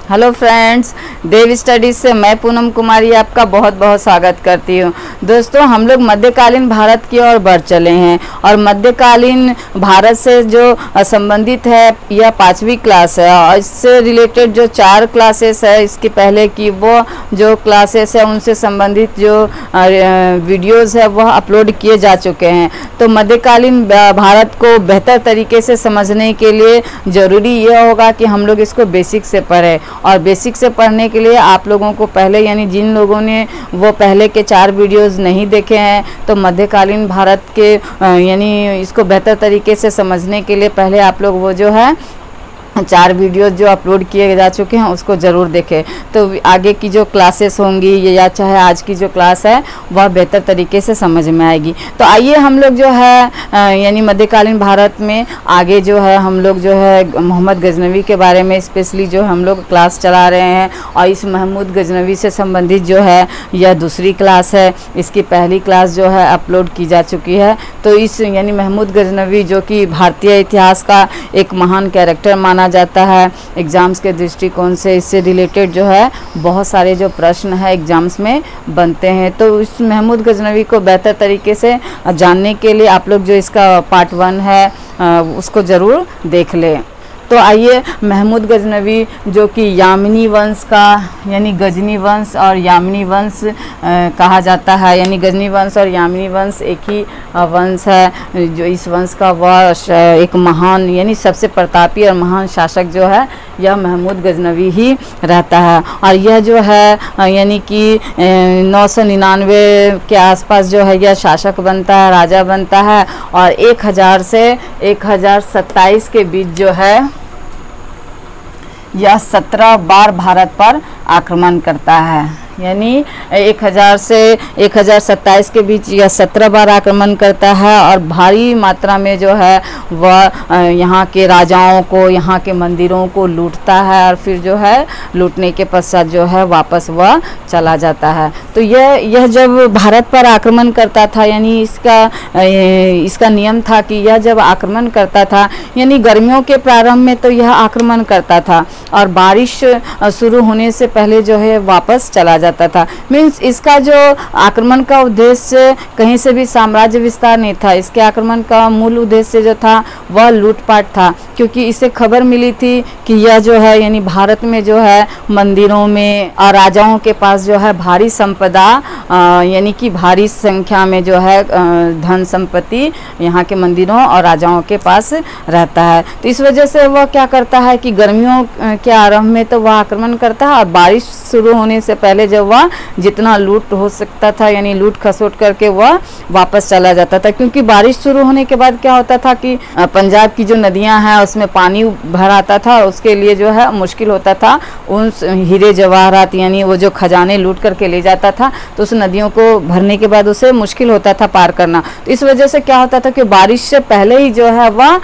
Hello friends, देव studies से मैं पूनम कुमारी आपका बहुत बहुत स्वागत करती हूँ। दोस्तों, हम लोग मध्यकालीन भारत की ओर बढ़ चले हैं और मध्यकालीन भारत से जो संबंधित है यह 5वीं क्लास है और इससे रिलेटेड जो 4 क्लासेस है इसके पहले की वो जो क्लासेस है उनसे संबंधित जो वीडियोस है वह अपलोड किए जा चुके हैं। तो मध्यकालीन भारत को बेहतर तरीके से समझने के लिए ज़रूरी यह होगा कि हम लोग इसको बेसिक से पढ़ें और बेसिक से पढ़ने के लिए आप लोगों को पहले यानी जिन लोगों ने वो पहले के 4 वीडियोस नहीं देखे हैं तो मध्यकालीन भारत के यानी इसको बेहतर तरीके से समझने के लिए पहले आप लोग वो जो है 4 वीडियोस जो अपलोड किए जा चुके हैं उसको ज़रूर देखें। तो आगे की जो क्लासेस होंगी या चाहे आज की जो क्लास है वह बेहतर तरीके से समझ में आएगी। तो आइए हम लोग जो है यानी मध्यकालीन भारत में आगे जो है हम लोग जो है मोहम्मद गजनवी के बारे में स्पेशली जो हम लोग क्लास चला रहे हैं और इस महमूद गजनवी से संबंधित जो है यह दूसरी क्लास है। इसकी पहली क्लास जो है अपलोड की जा चुकी है। तो इस यानी महमूद गजनवी जो कि भारतीय इतिहास का एक महान कैरेक्टर माना जाता है एग्ज़ाम्स के दृष्टिकोण से, इससे रिलेटेड जो है बहुत सारे जो प्रश्न है एग्ज़ाम्स में बनते हैं। तो इस महमूद गजनवी को बेहतर तरीके से जानने के लिए आप लोग जो इसका पार्ट 1 है उसको ज़रूर देख लें। तो आइए, महमूद गजनवी जो कि यामिनी वंश का यानी गजनी वंश और यामिनी वंश कहा जाता है, यानी गजनी वंश और यामिनी वंश एक ही वंश है। जो इस वंश का वह एक महान यानी सबसे प्रतापी और महान शासक जो है यह महमूद गजनवी ही रहता है। और यह जो है यानी कि 999 के आसपास जो है यह शासक बनता है, राजा बनता है और 1000 से 1027 के बीच जो है यह 17 बार भारत पर आक्रमण करता है। यानी 1000 से 1027 के बीच यह 17 बार आक्रमण करता है और भारी मात्रा में जो है वह यहाँ के राजाओं को, यहाँ के मंदिरों को लूटता है और फिर जो है लूटने के पश्चात जो है वापस वह चला जाता है। तो यह जब भारत पर आक्रमण करता था यानी इसका नियम था कि यह जब आक्रमण करता था यानी गर्मियों के प्रारंभ में तो यह आक्रमण करता था और बारिश शुरू होने से पहले जो है वापस चला जाता था। मीन्स इसका जो आक्रमण का उद्देश्य कहीं से भी साम्राज्य विस्तार नहीं था। इसके आक्रमण का मूल उद्देश्य जो था वह लूटपाट था, क्योंकि इसे खबर मिली थी कि यह जो है यानी भारत में जो है मंदिरों में और राजाओं के पास जो है भारी संपदा यानी कि भारी संख्या में जो है धन संपत्ति यहाँ के मंदिरों और राजाओं के पास रहता है। तो इस वजह से वह क्या करता है कि गर्मियों के आरंभ में तो वह आक्रमण करता है और बारिश शुरू होने से पहले जब वह जितना लूट हो सकता था यानी लूट खसोट करके वह वापस चला जाता था। क्योंकि बारिश शुरू होने के बाद क्या होता था कि पंजाब की जो नदियां हैं उसमें पानी भर आता था और उसके लिए जो है मुश्किल होता था उन हीरे जवाहरात यानी वो जो खजाने लूट करके ले जाता था तो उस नदियों को भरने के बाद उसे मुश्किल होता था पार करना। तो इस वजह से क्या होता था कि बारिश से पहले ही जो है वह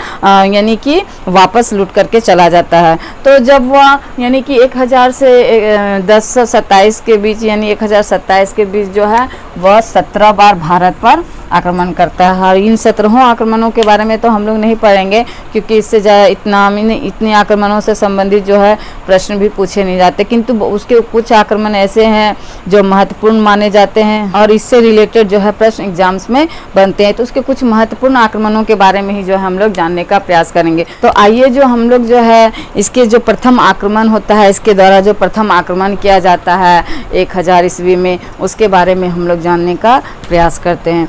यानी कि वापस लूट करके चला जाता है। तो जब वह यानी कि 1000 से 1027 के बीच यानी 1027 के बीच जो है वह 17 बार भारत पर आक्रमण करता है। और इन 17 आक्रमणों के बारे में तो हम लोग नहीं पढ़ेंगे क्योंकि इससे इतने आक्रमणों से संबंधित जो है प्रश्न भी पूछे नहीं जाते, किंतु उसके कुछ आक्रमण ऐसे हैं जो महत्वपूर्ण माने जाते हैं और इससे रिलेटेड जो है प्रश्न एग्जाम्स में बनते हैं। तो उसके कुछ महत्वपूर्ण आक्रमणों के बारे में ही जो है हम लोग जानने का प्रयास करेंगे। तो आइए जो हम लोग जो है इसके जो प्रथम आक्रमण होता है, इसके द्वारा जो प्रथम आक्रमण किया जाता है 1000 ईस्वी में, उसके बारे में हम लोग जानने का प्रयास करते हैं।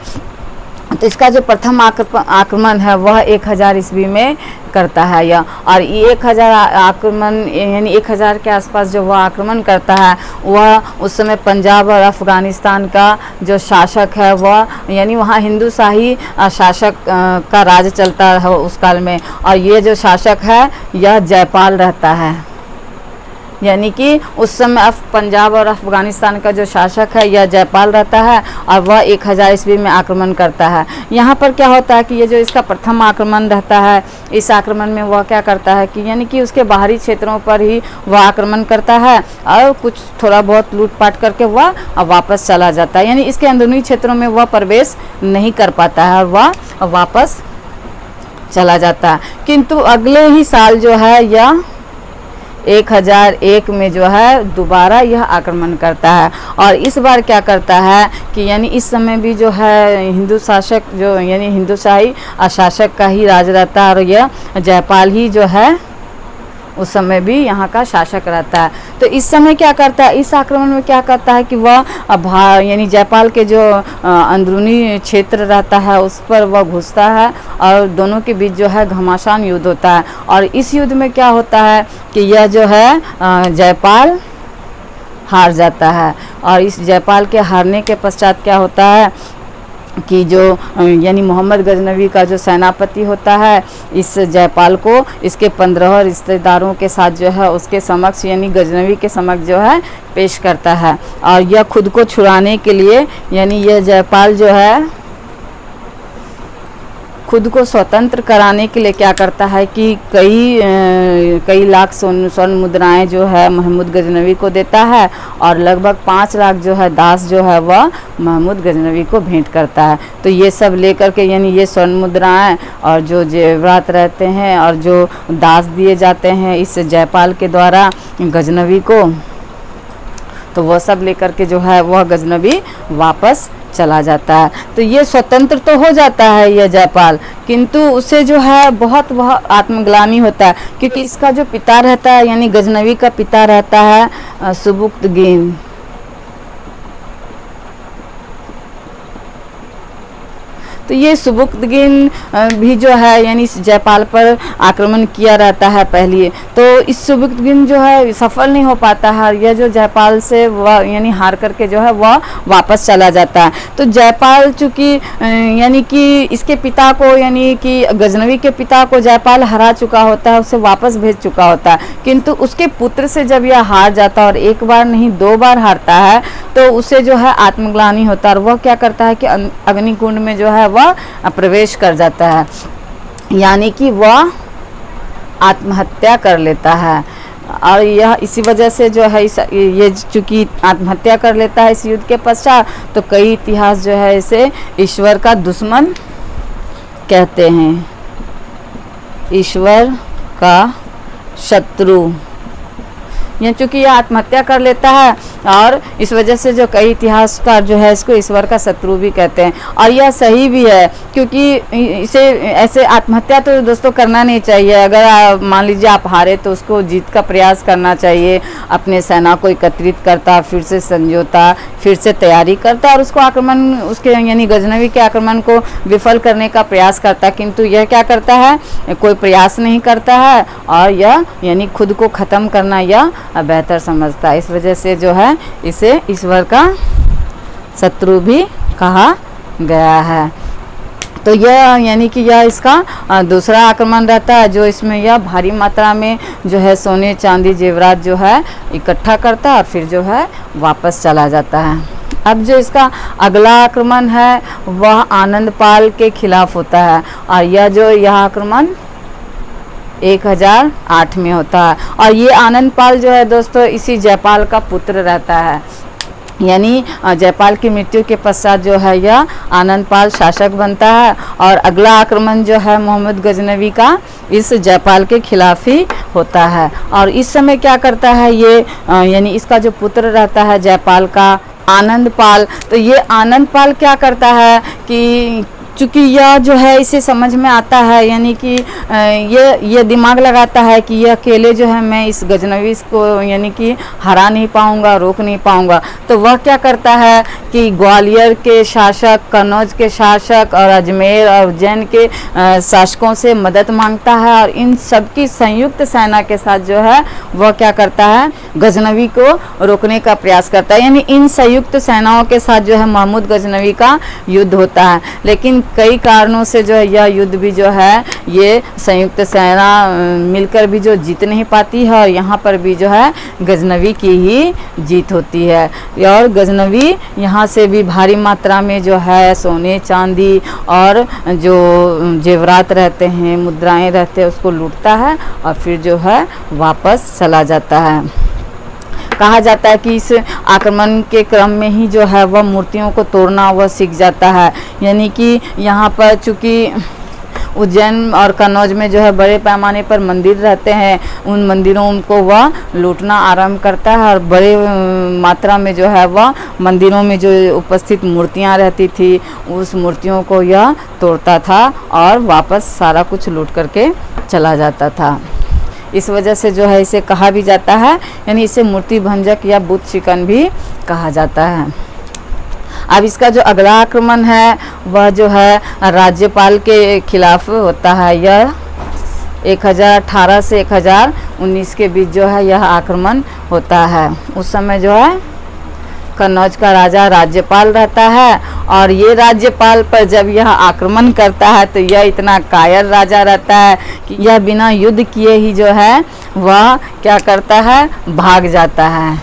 तो इसका जो प्रथम आक्रमण है वह 1000 ईस्वी में करता है यह, और ये 1000 आक्रमण यानी 1000 के आसपास जो वह आक्रमण करता है वह उस समय पंजाब और अफ़गानिस्तान का जो शासक है वह यानी वहाँ हिंदू शाही शासक का राज चलता है उस काल में। और ये जो शासक है यह जयपाल रहता है, यानी कि उस समय पंजाब और अफ़गानिस्तान का जो शासक है यह जयपाल रहता है और वह 1000 ईस्वी में आक्रमण करता है। यहाँ पर क्या होता है कि ये जो इसका प्रथम आक्रमण रहता है, इस आक्रमण में वह क्या करता है कि यानी कि उसके बाहरी क्षेत्रों पर ही वह आक्रमण करता है और कुछ थोड़ा बहुत लूटपाट करके वह वापस चला जाता है। यानी इसके अंदरूनी क्षेत्रों में वह प्रवेश नहीं कर पाता है और वह वापस चला जाता है। किंतु अगले ही साल जो है यह 1001 में जो है दोबारा यह आक्रमण करता है। और इस बार क्या करता है कि यानी इस समय भी जो है हिंदू शासक जो यानी हिंदूशाही शासक का ही राज रहता है और यह जयपाल ही जो है उस समय भी यहाँ का शासक रहता है। तो इस समय क्या करता है, इस आक्रमण में क्या करता है कि वह यानी जयपाल के जो अंदरूनी क्षेत्र रहता है उस पर वह घुसता है और दोनों के बीच जो है घमासान युद्ध होता है। और इस युद्ध में क्या होता है कि यह जो है जयपाल हार जाता है। और इस जयपाल के हारने के पश्चात क्या होता है कि जो यानी मोहम्मद गजनवी का जो सेनापति होता है इस जयपाल को इसके 15 रिश्तेदारों के साथ जो है उसके समक्ष यानी गजनवी के समक्ष जो है पेश करता है। और यह खुद को छुड़ाने के लिए यानी यह जयपाल जो है खुद को स्वतंत्र कराने के लिए क्या करता है कि कई लाख स्वर्ण मुद्राएं जो है महमूद गजनवी को देता है और लगभग 5 लाख जो है दास जो है वह महमूद गजनवी को भेंट करता है। तो ये सब लेकर के यानी ये स्वर्ण मुद्राएं और जो जेवरात रहते हैं और जो दास दिए जाते हैं इस जयपाल के द्वारा गजनवी को, तो वह सब लेकर के जो है वह गजनवी वापस चला जाता है। तो ये स्वतंत्र तो हो जाता है यह जयपाल, किंतु उसे जो है बहुत आत्मग्लानि होता है क्योंकि इसका जो पिता रहता है यानी गजनवी का पिता रहता है सुबुक्तगीन। तो ये सुबुक्तगीन भी जो है यानी जयपाल पर आक्रमण किया रहता है पहले, तो इस सुबुक्तगीन जो है सफल नहीं हो पाता है। यह जो जयपाल से वह यानी हार करके जो है वह वापस चला जाता है। तो जयपाल चूँकि यानी कि इसके पिता को यानी कि गजनवी के पिता को जयपाल हरा चुका होता है, उसे वापस भेज चुका होता है, किंतु उसके पुत्र से जब यह हार जाता है और एक बार नहीं 2 बार हारता है तो उसे जो है आत्मग्लानि होता है और वह क्या करता है कि अग्निकुंड में जो है वह प्रवेश कर जाता है, यानी कि वह आत्महत्या कर लेता है। और यह इसी वजह से जो है ये चूँकि आत्महत्या कर लेता है इस युद्ध के पश्चात, तो कई इतिहास जो है इसे ईश्वर का दुश्मन कहते हैं, ईश्वर का शत्रु। यह चूँकि यह आत्महत्या कर लेता है और इस वजह से जो कई इतिहासकार जो है इसको ईश्वर का शत्रु भी कहते हैं। और यह सही भी है क्योंकि इसे ऐसे आत्महत्या तो दोस्तों करना नहीं चाहिए। अगर मान लीजिए आप हारे तो उसको जीत का प्रयास करना चाहिए, अपने सेना को एकत्रित करता, फिर से संजोता, फिर से तैयारी करता और उसको आक्रमण उसके यानी गजनवी के आक्रमण को विफल करने का प्रयास करता, किंतु यह क्या करता है, कोई प्रयास नहीं करता है और यह यानी खुद को ख़त्म करना यह बेहतर समझता है। इस वजह से जो है इसे ईश्वर का शत्रु भी कहा गया है। तो यह यानी कि यह इसका दूसरा आक्रमण रहता है जो इसमें यह भारी मात्रा में जो है सोने चांदी जेवरात जो है इकट्ठा करता है और फिर जो है वापस चला जाता है। अब जो इसका अगला आक्रमण है वह आनंदपाल के खिलाफ होता है और यह आक्रमण 1008 में होता है। और ये आनंदपाल जो है दोस्तों इसी जयपाल का पुत्र रहता है, यानी जयपाल की मृत्यु के पश्चात जो है यह आनंदपाल शासक बनता है। और अगला आक्रमण जो है मोहम्मद गजनवी का इस जयपाल के खिलाफ ही होता है। और इस समय क्या करता है ये यानी इसका जो पुत्र रहता है जयपाल का आनंदपाल, तो ये आनंदपाल क्या करता है कि चूँकि यह जो है इसे समझ में आता है यानी कि ये दिमाग लगाता है कि यह अकेले जो है मैं इस गजनवी को यानी कि हरा नहीं पाऊँगा, रोक नहीं पाऊँगा, तो वह क्या करता है कि ग्वालियर के शासक, कन्नौज के शासक और अजमेर और उज्जैन के शासकों से मदद मांगता है और इन सबकी संयुक्त सेना के साथ जो है वह क्या करता है, गजनवी को रोकने का प्रयास करता है। यानी इन संयुक्त सेनाओं के साथ जो है महमूद गजनवी का युद्ध होता है, लेकिन कई कारणों से जो है यह युद्ध भी जो है ये संयुक्त सेना मिलकर भी जो जीत नहीं पाती है और यहाँ पर भी जो है गजनवी की ही जीत होती है। और गजनवी यहाँ से भी भारी मात्रा में जो है सोने चांदी और जो जेवरात रहते हैं, मुद्राएं रहते हैं, उसको लूटता है और फिर जो है वापस चला जाता है। कहा जाता है कि इस आक्रमण के क्रम में ही जो है वह मूर्तियों को तोड़ना वह सीख जाता है, यानी कि यहाँ पर चूँकि उज्जैन और कन्नौज में जो है बड़े पैमाने पर मंदिर रहते हैं, उन मंदिरों को वह लूटना आरंभ करता है और बड़े मात्रा में जो है वह मंदिरों में जो उपस्थित मूर्तियां रहती थी उस मूर्तियों को यह तोड़ता था और वापस सारा कुछ लूट करके चला जाता था। इस वजह से जो है इसे कहा भी जाता है, यानी इसे मूर्ति भंजक या बुत शिकन भी कहा जाता है। अब इसका जो अगला आक्रमण है वह जो है राज्यपाल के खिलाफ होता है। यह 1018 से 1019 के बीच जो है यह आक्रमण होता है। उस समय जो है कन्नौज का राजा राज्यपाल रहता है और ये राज्यपाल पर जब यह आक्रमण करता है तो यह इतना कायर राजा रहता है कि यह बिना युद्ध किए ही जो है वह क्या करता है, भाग जाता है।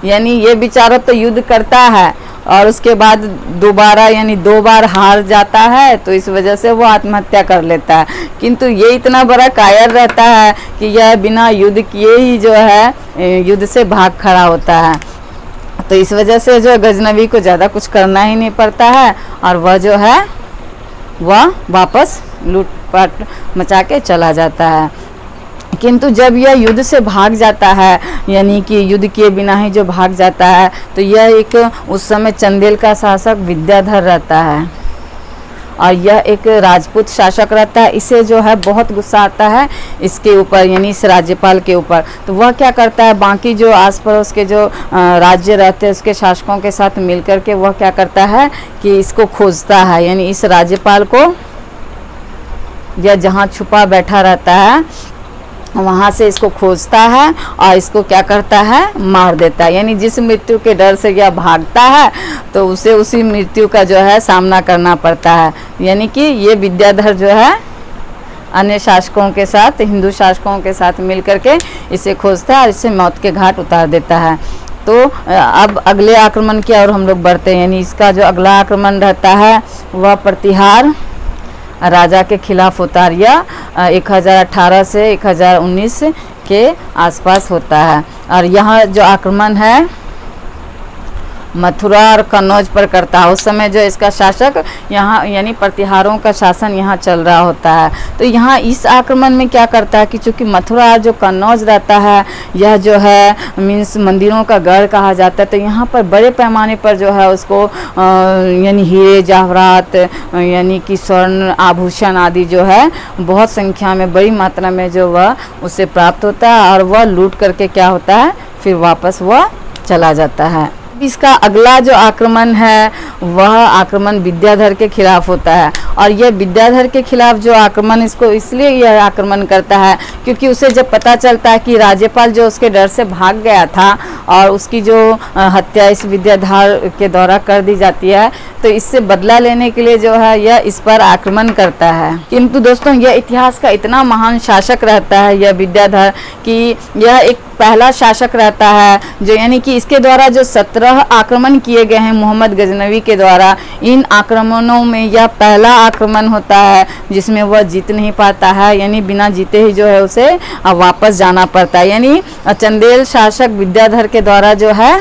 यानी ये बेचारा तो युद्ध करता है और उसके बाद दोबारा यानी 2 बार हार जाता है, तो इस वजह से वो आत्महत्या कर लेता है। किंतु ये इतना बड़ा कायर रहता है कि यह बिना युद्ध किए ही जो है युद्ध से भाग खड़ा होता है। तो इस वजह से जो गजनवी को ज़्यादा कुछ करना ही नहीं पड़ता है और वह जो है वह वापस लूटपाट मचा के चला जाता है। किंतु जब यह युद्ध से भाग जाता है, यानी कि युद्ध किए बिना ही जो भाग जाता है, तो यह एक उस समय चंदेल का शासक विद्याधर रहता है और यह एक राजपूत शासक रहता है। इसे जो है बहुत गुस्सा आता है इसके ऊपर, यानी इस राज्यपाल के ऊपर। तो वह क्या करता है, बाकी जो आस पड़ोस के जो राज्य रहते हैं उसके शासकों के साथ मिलकर के वह क्या करता है कि इसको खोजता है, यानी इस राज्यपाल को यह जहाँ छुपा बैठा रहता है वहाँ से इसको खोजता है और इसको क्या करता है, मार देता है। यानी जिस मृत्यु के डर से यह भागता है तो उसे उसी मृत्यु का जो है सामना करना पड़ता है। यानी कि ये विद्याधर जो है अन्य शासकों के साथ, हिंदू शासकों के साथ मिलकर के इसे खोजता है और इसे मौत के घाट उतार देता है। तो अब अगले आक्रमण की ओर हम लोग बढ़ते हैं। यानी इसका जो अगला आक्रमण रहता है वह प्रतिहार राजा के खिलाफ होता है। यह 1018 से 1019 के आसपास होता है और यह जो आक्रमण है मथुरा और कन्नौज पर करता है। उस समय जो इसका शासक यहाँ यानी प्रतिहारों का शासन यहाँ चल रहा होता है। तो यहाँ इस आक्रमण में क्या करता है कि चूँकि मथुरा और जो कन्नौज रहता है यह जो है मीन्स मंदिरों का गढ़ कहा जाता है, तो यहाँ पर बड़े पैमाने पर जो है उसको यानी हीरे जवाहरात यानी कि स्वर्ण आभूषण आदि जो है बहुत संख्या में बड़ी मात्रा में जो वह उससे प्राप्त होता है और वह लूट करके क्या होता है फिर वापस वह चला जाता है। इसका अगला जो आक्रमण है वह आक्रमण विद्याधर के खिलाफ होता है और यह विद्याधर के खिलाफ जो आक्रमण इसको इसलिए यह आक्रमण करता है क्योंकि उसे जब पता चलता है कि राज्यपाल जो उसके डर से भाग गया था और उसकी जो हत्या इस विद्याधर के द्वारा कर दी जाती है, तो इससे बदला लेने के लिए जो है यह इस पर आक्रमण करता है। किंतु दोस्तों यह इतिहास का इतना महान शासक रहता है यह विद्याधर कि यह एक पहला शासक रहता है जो यानी कि इसके द्वारा जो 17 आक्रमण किए गए हैं मोहम्मद गजनवी के द्वारा, इन आक्रमणों में यह पहला आक्रमण होता है जिसमें वह जीत नहीं पाता है, यानी बिना जीते ही जो है उसे वापस जाना पड़ता है। यानी चंदेल शासक विद्याधर के द्वारा जो है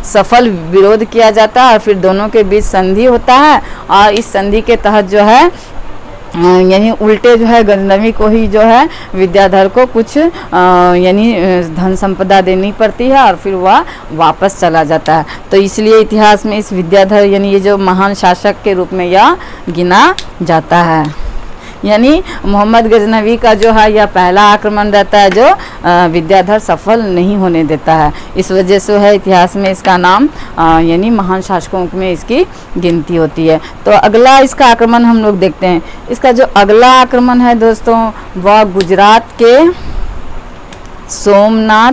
सफल विरोध किया जाता है और फिर दोनों के बीच संधि होता है और इस संधि के तहत जो है यानी उल्टे जो है गजनवी को ही जो है विद्याधर को कुछ यानी धन संपदा देनी पड़ती है और फिर वह वापस चला जाता है। तो इसलिए इतिहास में इस विद्याधर यानी ये जो महान शासक के रूप में यह गिना जाता है। यानी मोहम्मद गजनवी का जो है यह पहला आक्रमण रहता है जो विद्याधर सफल नहीं होने देता है। इस वजह से है इतिहास में इसका नाम यानी महान शासकों में इसकी गिनती होती है। तो अगला इसका आक्रमण हम लोग देखते हैं। इसका जो अगला आक्रमण है दोस्तों वह गुजरात के सोमनाथ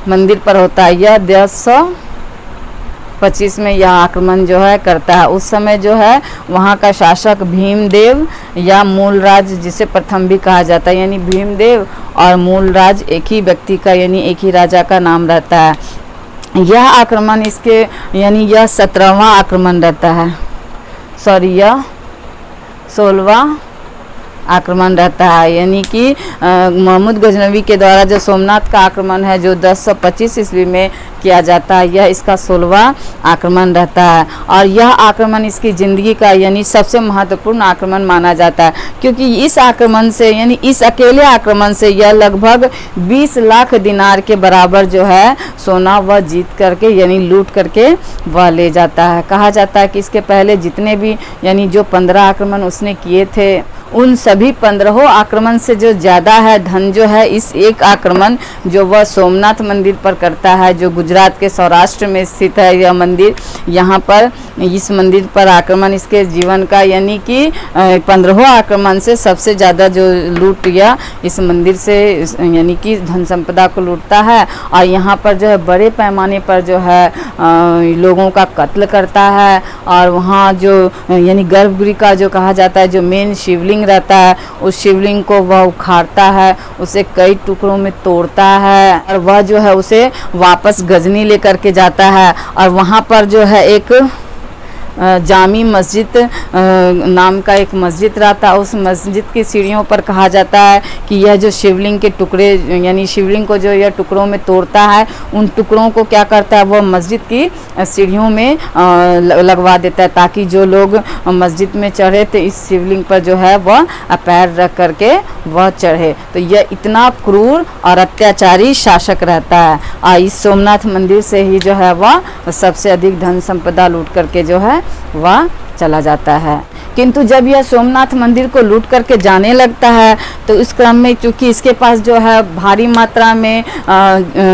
मंदिर पर होता है। यह 1125 में यह आक्रमण जो है करता है। उस समय जो है वहाँ का शासक भीमदेव या मूलराज जिसे प्रथम भी कहा जाता है, यानी भीमदेव और मूलराज एक ही व्यक्ति का यानी एक ही राजा का नाम रहता है। यह आक्रमण इसके यानी यह 17वां आक्रमण रहता है, सॉरी यह 16वां आक्रमण रहता है। यानी कि महमूद गजनवी के द्वारा जो सोमनाथ का आक्रमण है जो 1025 ईस्वी में किया जाता है, यह इसका 16वां आक्रमण रहता है। और यह आक्रमण इसकी ज़िंदगी का यानी सबसे महत्वपूर्ण आक्रमण माना जाता है, क्योंकि इस आक्रमण से यानी इस अकेले आक्रमण से यह लगभग 20 लाख दिनार के बराबर जो है सोना वह जीत करके यानी लूट करके वह ले जाता है। कहा जाता है कि इसके पहले जितने भी यानी जो 15 आक्रमण उसने किए थे, उन सभी 15 आक्रमण से जो ज़्यादा है धन जो है इस एक आक्रमण जो वह सोमनाथ मंदिर पर करता है, जो गुजरात के सौराष्ट्र में स्थित है यह मंदिर। यहाँ पर इस मंदिर पर आक्रमण इसके जीवन का यानी कि 15 आक्रमण से सबसे ज़्यादा जो लूट या इस मंदिर से यानी कि धन संपदा को लूटता है। और यहाँ पर जो है बड़े पैमाने पर जो है लोगों का कत्ल करता है। और वहाँ जो यानी गर्भगृह का जो कहा जाता है जो मेन शिवलिंग रहता है, उस शिवलिंग को वह उखाड़ता है, उसे कई टुकड़ों में तोड़ता है और वह जो है उसे वापस गजनी लेकर के जाता है। और वहाँ पर जो है एक जामी मस्जिद नाम का एक मस्जिद रहता है, उस मस्जिद की सीढ़ियों पर कहा जाता है कि यह जो शिवलिंग के टुकड़े यानी शिवलिंग को जो यह टुकड़ों में तोड़ता है, उन टुकड़ों को क्या करता है वह मस्जिद की सीढ़ियों में लगवा देता है, ताकि जो लोग मस्जिद में चढ़े तो इस शिवलिंग पर जो है वह पैर रख करके वह चढ़े। तो यह इतना क्रूर और अत्याचारी शासक रहता है। और इस सोमनाथ मंदिर से ही जो है वह सबसे अधिक धन संपदा लूट करके जो है वह चला जाता है। किंतु जब यह सोमनाथ मंदिर को लूट करके जाने लगता है तो इस क्रम में चूँकि इसके पास जो है भारी मात्रा में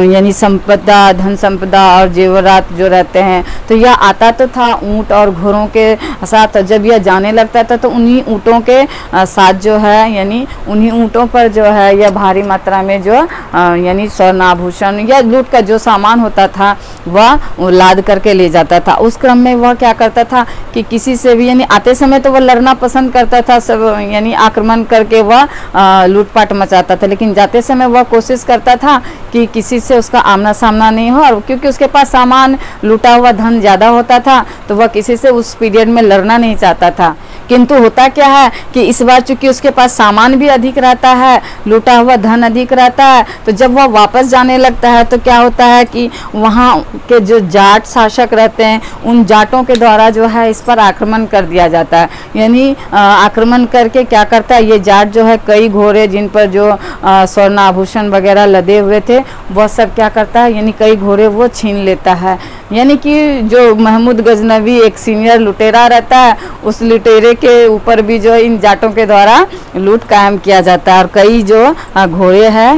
यानी संपदा धन संपदा और जेवरात जो रहते हैं, तो यह आता तो था ऊंट और घोड़ों के साथ। जब यह जाने लगता था तो उन्हीं ऊँटों के साथ जो है यानी उन्हीं ऊँटों पर जो है यह भारी मात्रा में जो यानी स्वर्ण आभूषण या लूट का जो सामान होता था वह लाद करके ले जाता था। उस क्रम में वह क्या करता था कि किसी से भी यानी आते समय तो वह लड़ना पसंद करता था, सब यानी आक्रमण करके वह लूटपाट मचाता था, लेकिन जाते समय वह कोशिश करता था कि किसी से उसका आमना सामना नहीं हो। और क्योंकि उसके पास सामान लूटा हुआ धन ज़्यादा होता था तो वह किसी से उस पीरियड में लड़ना नहीं चाहता था। किंतु होता क्या है कि इस बार चूंकि उसके पास सामान भी अधिक रहता है, लूटा हुआ धन अधिक रहता है, तो जब वह वापस जाने लगता है तो क्या होता है कि वहाँ के जो जाट शासक रहते हैं उन जाटों के द्वारा जो है इस पर आक्रमण कर दिया जाता है। यानी आक्रमण करके क्या करता है ये जाट जो है कई घोड़े जिन पर जो स्वर्ण आभूषण वगैरह लदे हुए थे वह सब क्या करता है यानी कई घोड़े वो छीन लेता है। यानी कि जो महमूद गजनवी एक सीनियर लुटेरा रहता है, उस लुटेरे के ऊपर भी जो इन जाटों के द्वारा लूट कायम किया जाता है। और कई जो घोड़े हैं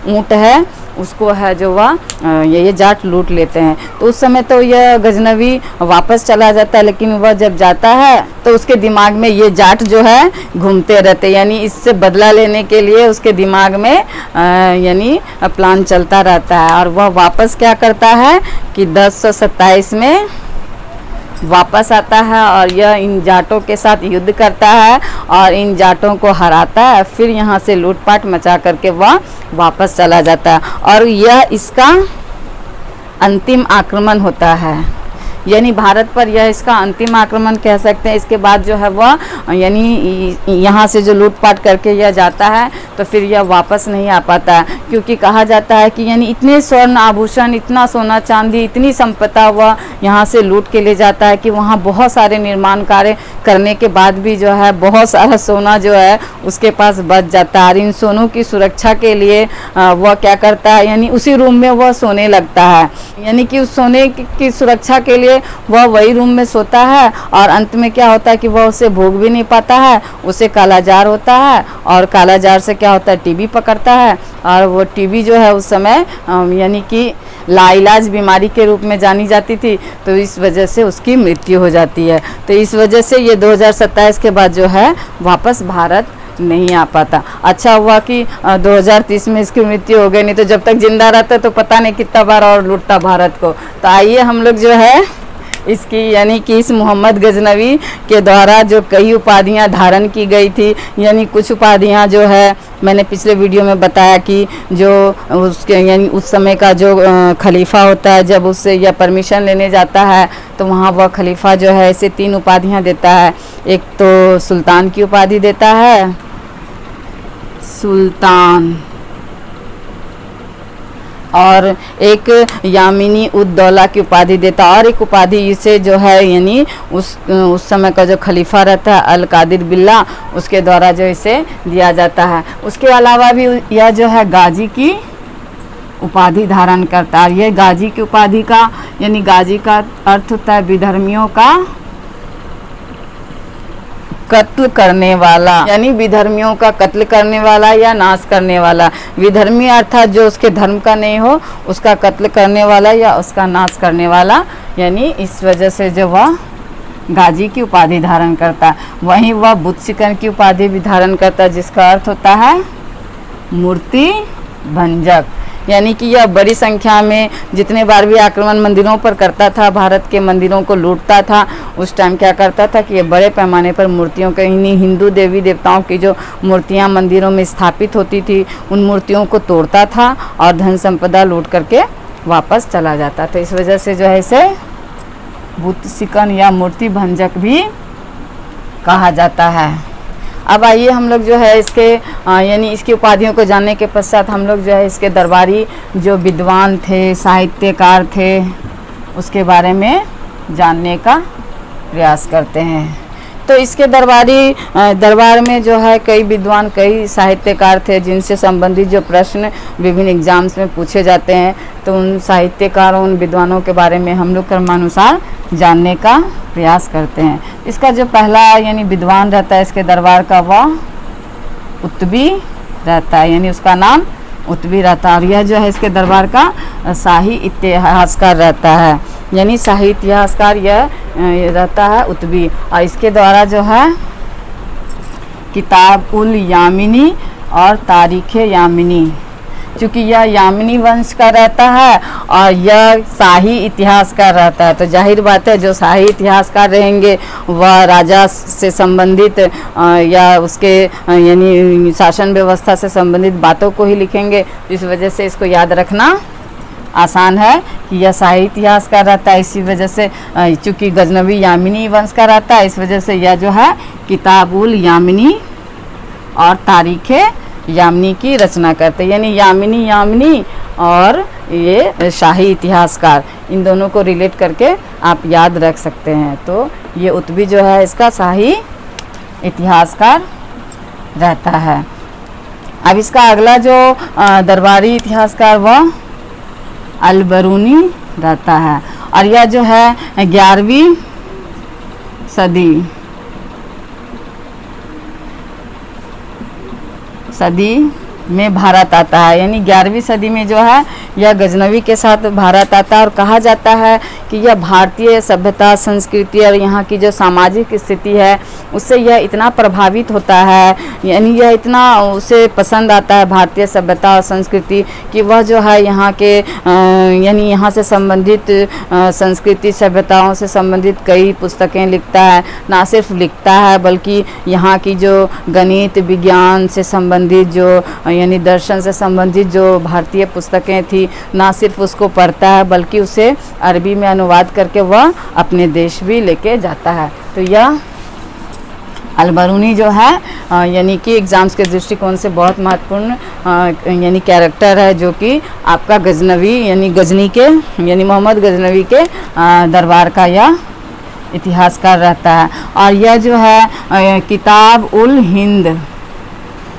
ऊँट है उसको है जो वह ये जाट लूट लेते हैं। तो उस समय तो यह गजनवी वापस चला जाता है, लेकिन वह जब जाता है तो उसके दिमाग में ये जाट जो है घूमते रहते, यानी इससे बदला लेने के लिए उसके दिमाग में यानी प्लान चलता रहता है। और वह वापस क्या करता है कि 1027 में वापस आता है और यह इन जाटों के साथ युद्ध करता है और इन जाटों को हराता है। फिर यहाँ से लूटपाट मचा करके वह वापस चला जाता है और यह इसका अंतिम आक्रमण होता है। यानी भारत पर यह इसका अंतिम आक्रमण कह सकते हैं। इसके बाद जो है वह यानी यहाँ से जो लूटपाट करके यह जाता है तो फिर यह वापस नहीं आ पाता है, क्योंकि कहा जाता है कि यानी इतने स्वर्ण आभूषण, इतना सोना चांदी, इतनी संपदा वह यहाँ से लूट के ले जाता है कि वहाँ बहुत सारे निर्माण कार्य करने के बाद भी जो है बहुत सारा सोना जो है उसके पास बच जाता है। और इन सोनों की सुरक्षा के लिए वह क्या करता है यानी उसी रूम में वह सोने लगता है। यानी कि उस सोने की सुरक्षा के लिए वह वही रूम में सोता है और अंत में क्या होता है कि वह उसे भोग भी नहीं पाता है, उसे कालाजार होता है और कालाजार से क्या होता है टीबी पकड़ता है। और वो टीबी जो है उस समय यानी कि लाइलाज बीमारी के रूप में जानी जाती थी, तो इस वजह से उसकी मृत्यु हो जाती है। तो इस वजह से ये 2027 के बाद जो है वापस भारत नहीं आ पाता। अच्छा हुआ कि 2030 में इसकी मृत्यु हो गई, नहीं तो जब तक जिंदा रहता तो पता नहीं कितना बार और लूटता भारत को। तो आइए हम लोग जो है इसकी यानी कि इस मोहम्मद गजनवी के द्वारा जो कई उपाधियां धारण की गई थी, यानी कुछ उपाधियां जो है मैंने पिछले वीडियो में बताया कि जो उसके यानी उस समय का जो खलीफा होता है, जब उससे या परमिशन लेने जाता है तो वहाँ वह खलीफा जो है इसे 3 उपाधियां देता है। एक तो सुल्तान की उपाधि देता है, सुल्तान, और एक यामिनी उद्दौला की उपाधि देता, और एक उपाधि इसे जो है यानी उस समय का जो खलीफा रहता है अल कादिर बिल्ला, उसके द्वारा जो इसे दिया जाता है। उसके अलावा भी यह जो है गाजी की उपाधि धारण करता है। यह गाजी की उपाधि का यानी गाजी का अर्थ होता है विधर्मियों का कत्ल करने वाला, यानी विधर्मियों का कत्ल करने वाला या नाश करने वाला। विधर्मी अर्थात जो उसके धर्म का नहीं हो उसका कत्ल करने वाला या उसका नाश करने वाला, यानी इस वजह से जो वह गाजी की उपाधि धारण करता है। वहीं वह बुत शिकन की उपाधि भी धारण करता है, जिसका अर्थ होता है मूर्ति भंजक, यानी कि यह बड़ी संख्या में जितने बार भी आक्रमण मंदिरों पर करता था, भारत के मंदिरों को लूटता था, उस टाइम क्या करता था कि ये बड़े पैमाने पर मूर्तियों के हिंदू देवी देवताओं की जो मूर्तियां मंदिरों में स्थापित होती थी उन मूर्तियों को तोड़ता था और धन संपदा लूट करके वापस चला जाता था। इस वजह से जो है इसे बुत शिकन या मूर्ति भंजक भी कहा जाता है। अब आइए हम लोग जो है इसके यानी इसकी उपाधियों को जानने के पश्चात हम लोग जो है इसके दरबारी जो विद्वान थे, साहित्यकार थे, उसके बारे में जानने का प्रयास करते हैं। तो इसके दरबार में जो है कई विद्वान, कई साहित्यकार थे जिनसे संबंधित जो प्रश्न विभिन्न एग्जाम्स में पूछे जाते हैं, तो उन साहित्यकारों, उन विद्वानों के बारे में हम लोग क्रमानुसार जानने का प्रयास करते हैं। इसका जो पहला यानी विद्वान रहता है इसके दरबार का, वह उत्बी रहता है, यानी उसका नाम उत्बी रहता है। और यह जो है इसके दरबार का शाही इतिहासकार रहता है, यानी शाही इतिहासकार यह रहता है उत्बी। और इसके द्वारा जो है किताब उल यामिनी और तारीख़ यामिनी, चूँकि यह यामिनी वंश का रहता है और यह शाही इतिहासकार रहता है, तो जाहिर बात है जो शाही इतिहासकार रहेंगे वह राजा से संबंधित या उसके यानी शासन व्यवस्था से संबंधित बातों को ही लिखेंगे। इस वजह से इसको याद रखना आसान है कि यह शाही इतिहासकार रहता है। इसी वजह से चूँकि गजनवी यामिनी वंश का रहता है, इस वजह से यह जो है किताबुल यामिनी और तारीख़ यामिनी की रचना करते हैं, यानी यामिनी और ये शाही इतिहासकार, इन दोनों को रिलेट करके आप याद रख सकते हैं। तो ये उत्बी जो है इसका शाही इतिहासकार रहता है। अब इसका अगला जो दरबारी इतिहासकार वह अलबरूनी रहता है, और यह जो है 11वीं सदी में भारत आता है, यानी 11वीं सदी में जो है यह गजनवी के साथ भारत आता है। और कहा जाता है कि यह भारतीय सभ्यता, संस्कृति और यहाँ की जो सामाजिक स्थिति है उससे यह इतना प्रभावित होता है, यानी यह इतना उसे पसंद आता है भारतीय सभ्यता और संस्कृति कि वह जो है यहाँ के यानी यहाँ से संबंधित संस्कृति सभ्यताओं से संबंधित कई पुस्तकें लिखता है। ना सिर्फ लिखता है बल्कि यहाँ की जो गणित विज्ञान से संबंधित जो यानी दर्शन से संबंधित जो भारतीय पुस्तकें थी, ना सिर्फ उसको पढ़ता है बल्कि उसे अरबी में अनुवाद करके वह अपने देश भी लेके जाता है। तो यह अलबरूनी जो है यानी कि एग्ज़ाम्स के दृष्टिकोण से बहुत महत्वपूर्ण यानी कैरेक्टर है, जो कि आपका गजनवी यानी गजनी के यानी मोहम्मद गजनवी के दरबार का यह इतिहासकार रहता है। और यह जो है किताब उल हिंद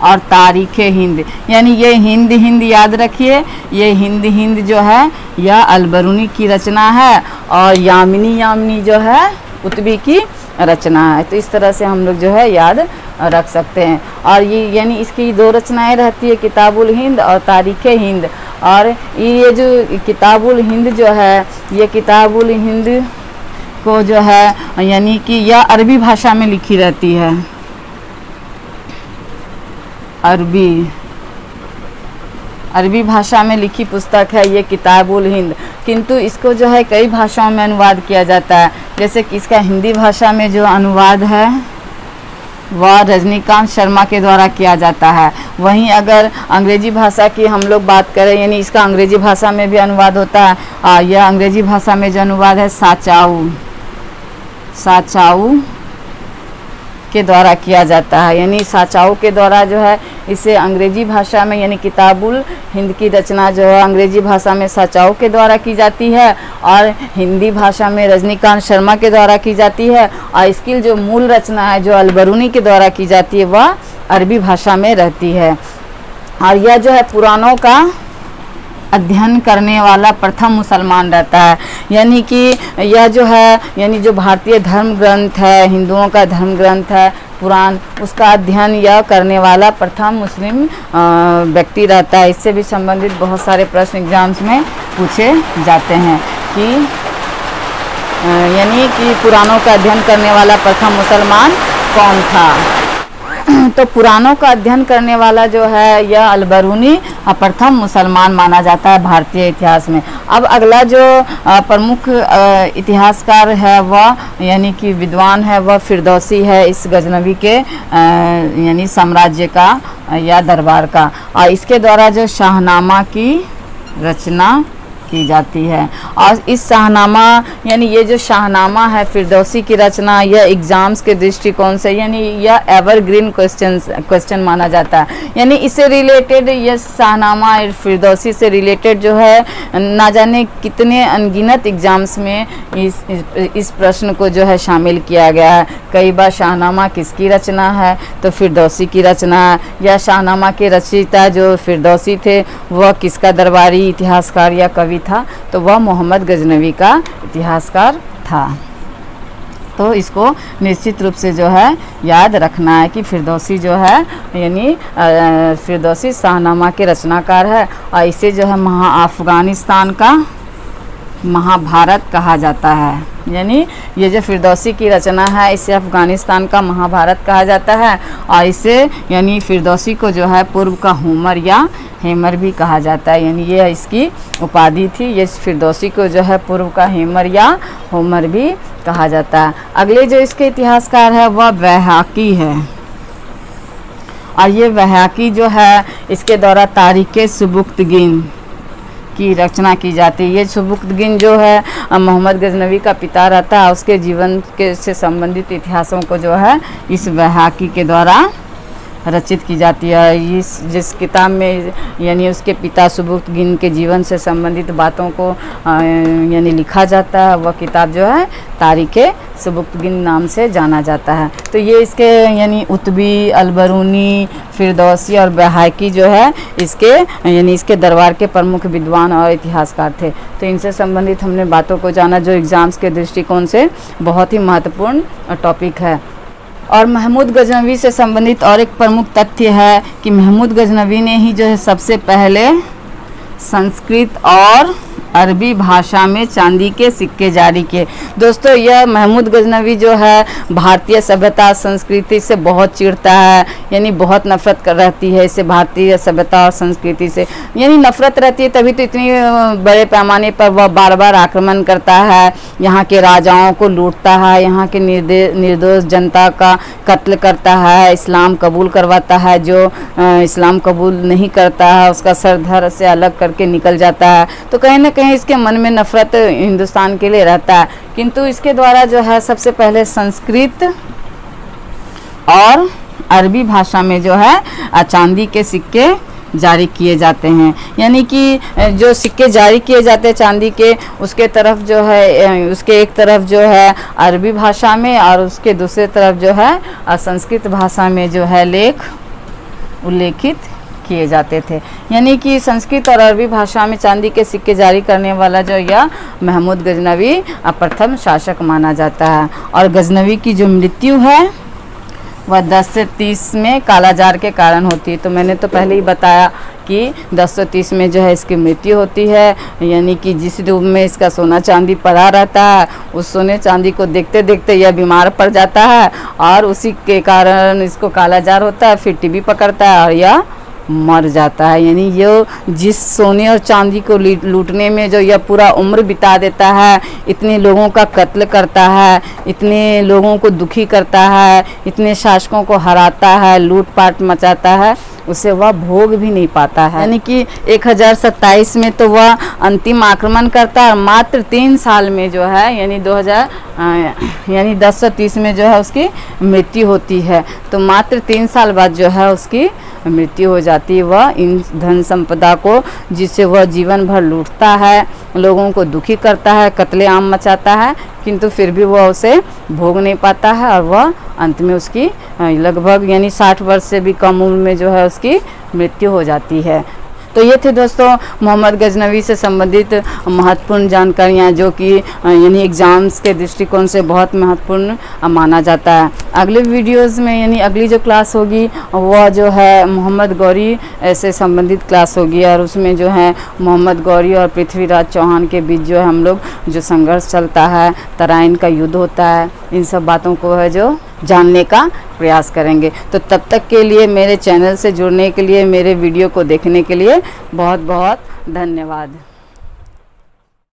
और तारीख़ हिंद, यानी ये हिंद याद रखिए, ये हिंद जो है यह अलबरूनी की रचना है और यामिनी जो है उत्बी की रचना है। तो इस तरह से हम लोग जो है याद रख सकते हैं। और ये यानी इसकी 2 रचनाएं रहती है, किताबुल हिंद और तारीख़ हिंद। और ये जो किताबुल हिंद जो है, ये किताबुल हिंद को जो है यानी कि यह अरबी भाषा में लिखी रहती है, अरबी भाषा में लिखी पुस्तक है ये किताबुल हिंद। किंतु इसको जो है कई भाषाओं में अनुवाद किया जाता है। जैसे कि इसका हिंदी भाषा में जो अनुवाद है वह रजनीकांत शर्मा के द्वारा किया जाता है। वहीं अगर अंग्रेजी भाषा की हम लोग बात करें, यानी इसका अंग्रेजी भाषा में भी अनुवाद होता है। यह अंग्रेजी भाषा में जो अनुवाद है साचाऊ के द्वारा किया जाता है। यानी साचाऊ के द्वारा जो है इसे अंग्रेजी भाषा में, यानी किताबुल हिंद की रचना जो है अंग्रेजी भाषा में साचाऊ के द्वारा की जाती है और हिंदी भाषा में रजनीकांत शर्मा के द्वारा की जाती है। और इसकी जो मूल रचना है जो अलबरूनी के द्वारा की जाती है वह अरबी भाषा में रहती है। और यह जो है पुराणों का अध्ययन करने वाला प्रथम मुसलमान रहता है। यानी कि यह जो है, यानी जो भारतीय धर्म ग्रंथ है, हिंदुओं का धर्म ग्रंथ है पुराण, उसका अध्ययन यह करने वाला प्रथम मुस्लिम व्यक्ति रहता है। इससे भी संबंधित बहुत सारे प्रश्न एग्जाम्स में पूछे जाते हैं कि यानी कि पुराणों का अध्ययन करने वाला प्रथम मुसलमान कौन था। तो पुराणों का अध्ययन करने वाला जो है यह अलबरूनी प्रथम मुसलमान माना जाता है भारतीय इतिहास में। अब अगला जो प्रमुख इतिहासकार है वह, यानी कि विद्वान है, वह फिरदौसी है, इस गजनवी के यानी साम्राज्य का या दरबार का। और इसके द्वारा जो शाहनामा की रचना की जाती है। और इस शाहनामा, यानी ये जो शाहनामा है फिरदौसी की रचना, यह एग्जाम्स के दृष्टिकोण से यानी यह एवरग्रीन क्वेश्चन माना जाता है। यानी इससे रिलेटेड यह शाहनामा फिरदौसी से रिलेटेड जो है ना जाने कितने अनगिनत एग्जाम्स में इस प्रश्न को जो है शामिल किया गया है। कई बार शाहनामा किसकी रचना है, तो फिरदौसी की रचना है। या शाहनामा के रचयिता जो फिरदौसी थे वह किसका दरबारी इतिहासकार या कवि था, तो वह मोहम्मद गजनवी का इतिहासकार था। तो इसको निश्चित रूप से जो है याद रखना है कि फिरदौसी जो है यानी फिरदौसी शाहनामा के रचनाकार है। और इसे जो है अफगानिस्तान का महाभारत कहा जाता है। यानी ये जो फिरदौसी की रचना है इसे अफगानिस्तान का महाभारत कहा जाता है। और इसे यानी फिरदौसी को जो है पूर्व का होमर या हेमर भी कहा जाता है। यानी ये इसकी उपाधि थी। ये फिरदौसी को जो है पूर्व का हेमर या होमर भी कहा जाता है। अगले जो इसके इतिहासकार है वह बैहाकी है। और ये बैहाकी जो है इसके द्वारा तारीख़ सुबुक्तगिन की रचना की जाती है। ये सुबुक्तगिन जो है मोहम्मद गजनवी का पिता रहता है, उसके जीवन के से संबंधित इतिहासों को जो है इस बैहाकी के द्वारा रचित की जाती है। जिस किताब में यानी उसके पिता सुबुक्तगिन के जीवन से संबंधित बातों को यानी लिखा जाता है, वह किताब जो है तारीख़ सुबुक्तगिन नाम से जाना जाता है। तो ये इसके यानी उतबी, अलबरूनी, फिरदौसी और बैहाकी जो है इसके यानी इसके दरबार के प्रमुख विद्वान और इतिहासकार थे। तो इनसे संबंधित हमने बातों को जाना जो एग्ज़ाम्स के दृष्टिकोण से बहुत ही महत्वपूर्ण टॉपिक है। और महमूद गजनवी से संबंधित और एक प्रमुख तथ्य है कि महमूद गजनवी ने ही जो है सबसे पहले संस्कृत और अरबी भाषा में चांदी के सिक्के जारी किए। दोस्तों यह महमूद गजनवी जो है भारतीय सभ्यता संस्कृति से बहुत चिढ़ता है, यानी बहुत नफरत कर रहती है इसे भारतीय सभ्यता और संस्कृति से। यानी नफरत रहती है तभी तो इतनी बड़े पैमाने पर वह बार बार आक्रमण करता है, यहाँ के राजाओं को लूटता है, यहाँ के निर्दोष जनता का कत्ल करता है, इस्लाम कबूल करवाता है, जो इस्लाम कबूल नहीं करता है उसका सर धड़ से अलग करके निकल जाता है। तो कहीं ना कहीं इसके मन में नफरत हिंदुस्तान के लिए रहता है। किंतु इसके द्वारा जो है सबसे पहले संस्कृत और अरबी भाषा में जो है चांदी के सिक्के जारी किए जाते हैं। यानी कि जो सिक्के जारी किए जाते हैं चांदी के, उसके तरफ जो है उसके एक तरफ जो है अरबी भाषा में और उसके दूसरे तरफ जो है संस्कृत भाषा में जो है लेख उल्लेखित किए जाते थे। यानी कि संस्कृत और अरबी भाषा में चांदी के सिक्के जारी करने वाला जो यह महमूद गजनवी प्रथम शासक माना जाता है। और गजनवी की जो मृत्यु है वह 10 से 30 में कालाजार के कारण होती है। तो मैंने तो पहले ही बताया कि 1030 में जो है इसकी मृत्यु होती है। यानी कि जिस रूप में इसका सोना चांदी पड़ा रहता है उस सोने चांदी को देखते देखते यह बीमार पड़ जाता है और उसी के कारण इसको कालाजार होता है, फिर टीबी पकड़ता है और यह मर जाता है। यानी ये जिस सोने और चांदी को लूटने में जो यह पूरा उम्र बिता देता है, इतने लोगों का कत्ल करता है, इतने लोगों को दुखी करता है, इतने शासकों को हराता है, लूटपाट मचाता है, उसे वह भोग भी नहीं पाता है। यानी कि 1027 में तो वह अंतिम आक्रमण करता है, मात्र 3 साल में जो है यानी 1030 में जो है उसकी मृत्यु होती है। तो मात्र 3 साल बाद जो है उसकी मृत्यु हो जाती है। वह इन धन संपदा को जिससे वह जीवन भर लूटता है, लोगों को दुखी करता है, कत्लेआम मचाता है, किंतु फिर भी वह उसे भोग नहीं पाता है और वह अंत में उसकी लगभग यानी 60 वर्ष से भी कम उम्र में जो है उसकी मृत्यु हो जाती है। तो ये थे दोस्तों मोहम्मद गजनवी से संबंधित महत्वपूर्ण जानकारियाँ, जो कि यानी एग्ज़ाम्स के दृष्टिकोण से बहुत महत्वपूर्ण माना जाता है। अगले वीडियोस में यानी अगली जो क्लास होगी वह जो है मोहम्मद गौरी से संबंधित क्लास होगी, और उसमें जो है मोहम्मद गौरी और पृथ्वीराज चौहान के बीच जो है हम लोग जो संघर्ष चलता है, तराइन का युद्ध होता है, इन सब बातों को है जो जानने का प्रयास करेंगे। तो तब तक के लिए मेरे चैनल से जुड़ने के लिए, मेरे वीडियो को देखने के लिए बहुत बहुत धन्यवाद।